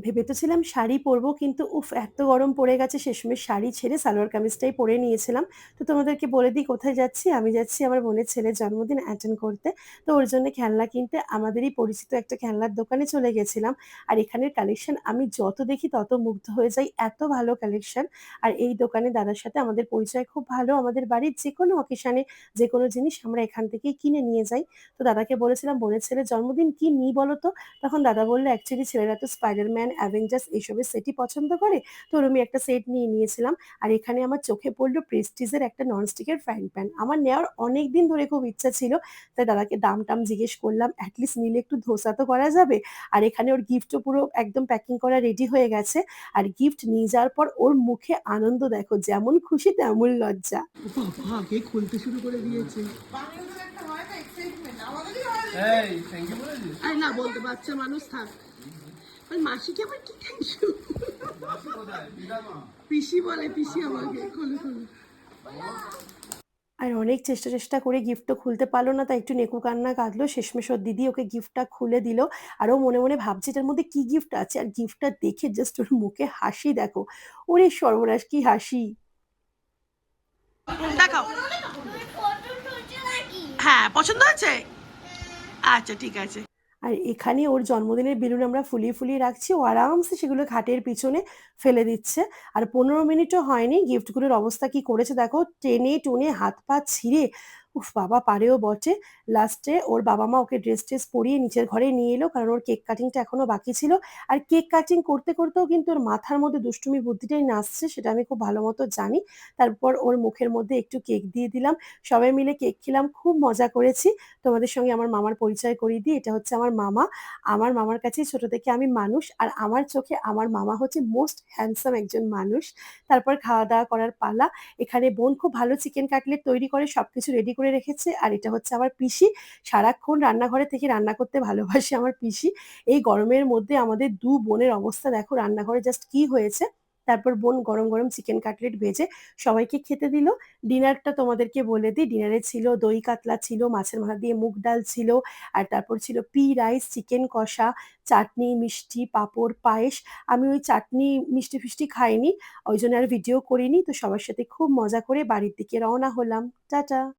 ভেবে তো ছিলাম শাড়ি পরবো কিন্তু উফ! এত গরম পড়ে গেছে শেষমেশ শাড়ি ছেড়ে সালোয়ার কামিজটাই পরে নিয়েছিলাম। তো তোমাদেরকে বলে দিই কোথায় যাচ্ছি। আমি যাচ্ছি আমার বোনের ছেলের জন্মদিন অ্যাটেন্ড করতে। তো ওর জন্য খেলনা কিনতে আমাদেরই পরিচিত একটা খেলনার দোকানে চলে গেছিলাম। আর এখানের কালেকশন আমি যত দেখি তত মুগ্ধ হয়ে যাই। এত ভালো কালেকশন। আর এই দোকানে দাদার সাথে আমাদের পরিচয় খুব ভালো। আমাদের বাড়ির যেকোনো অকেশনে যেকোনো জিনিস আমরা এখান থেকেই কিনে নিয়ে যাই। তো দাদাকে বলেছিলাম বোনের ছেলের জন্মদিন কি নিই বলো তো? তখন দাদা বলল, "অ্যাকচুয়ালি ছেলেরা তো স্পাইডারম্যান, অ্যাভেঞ্জার্স এসবের সেটই পছন্দ করে। তো ওরমই একটা সেট নিয়ে নিয়েছিলাম।" আর এখানে আমার চোখে পড়ল প্রেস্টিজের একটা ননস্টিকের ফ্রাইং প্যান। আমার নেওয়ার অনেকদিন ধরে খুব ইচ্ছা ছিল। তাই দাদাকে দাম-টাম জিজ্ঞেস করলাম। এট লিস্ট নিলে একটু ধোসা তো করা যাবে। আর এখানে ওর গিফটও পুরো একদম প্যাকিং করা রেডি হয়ে গেছে। আর গিফট নিয়ে যাওয়ার পর ওর মুখে আনন্দ দেখো, যেমন খুশি তেমন লজ্জা। ও বাবা! কে খুলতে শুরু করে দিয়েছে। বাঙালিদের একটা হয় না এক্সাইটমেন্ট, আমাদেরই হয় না। এই থ্যাংক ইউ বলেছিস? আরে না বলতে বাচ্চা মানুষ থাক। ওই মাসিকে আবার কি থ্যাংক ইউ? মাসি কোথায়? দিদামা। পিসি বলে পিসি আমাকে। খোলো, খোলো। আর অনেক চেষ্টা করে গিফটটা খুলতে পারল না, তাই একটু নেকু কান্না কাঁদলো। শেষমেশ ওর দিদি ওকে গিফটটা খুলে দিল। আর ও মনে ভাবছে এটার মধ্যে কি গিফট আছে। আর গিফটটা দেখে জাস্ট ওর মুখে হাসি দেখো। ওরে সর্বনাশ! কি হাসি! দেখাও। হ্যাঁ, পছন্দ হয়েছে? আচ্ছা ঠিক আছে। আর এখানে ওর জন্মদিনের বেলুন আমরা ফুলিয়ে রাখছি। ও আরামসে সেগুলো খাটের পিছনে ফেলে দিচ্ছে। আর ১৫ মিনিটও হয়নি গিফটগুলোর অবস্থা কি করেছে দেখো। টেনে টুনে হাত পা ছিঁড়ে, উফ বাবা! পারেও বটে। লাস্টে ওর বাবা-মা ওকে ড্রেস-টেস পরিয়ে নিচের ঘরে নিয়ে এলো। কারণ ওর কেক কাটিংটা এখনো বাকি ছিল। আর কেক কাটিং করতেও কিন্তু ওর মাথার মধ্যে দুষ্টুমি বুদ্ধিটাই নাচছে, সেটা আমি খুব ভালো মতো জানি। তারপর ওর মুখের মধ্যে একটু কেক দিয়ে দিলাম। সবাই মিলে কেক খেলাম, খুব মজা করেছি। তোমাদের সঙ্গে আমার মামার পরিচয় করিয়ে দিই। এটা হচ্ছে আমার মামা। আমার মামার কাছে ছোট থেকে আমি মানুষ। আর আমার চোখে আমার মামা হচ্ছে মোস্ট হ্যান্ডসাম একজন মানুষ। তারপর খাওয়া-দাওয়া করার পালা। এখানে বোন খুব ভালো চিকেন কাটলেট তৈরি করে সবকিছু রেডি করে রেখেছে। আর এটা হচ্ছে আমার পিসি। সারাক্ষণ রান্নাঘরে থেকে রান্না করতে ভালোবাসে আমার পিসি। এই গরমের মধ্যে আমাদের ২ বোনের অবস্থা দেখো রান্নাঘরে জাস্ট কি হয়েছে। তারপর বোন গরম চিকেন কাটলেট ভেজে সবাইকে খেতে দিল। ডিনারটা তোমাদেরকে বলে দিই। ডিনারে ছিল দই কাতলা ছিল, মাছের মাথা দিয়ে মুগ ডাল ছিল, আর তারপর ছিল পি রাইস, চিকেন কষা, চাটনি, মিষ্টি, পাঁপড়, পায়েস। আমি ওই চাটনি, মিষ্টি-ফিষ্টি খাইনি। ওইজন্য আর ভিডিও করিনি। তো সবার সাথে খুব মজা করে বাড়ির দিকে রওনা হলাম। টাটা।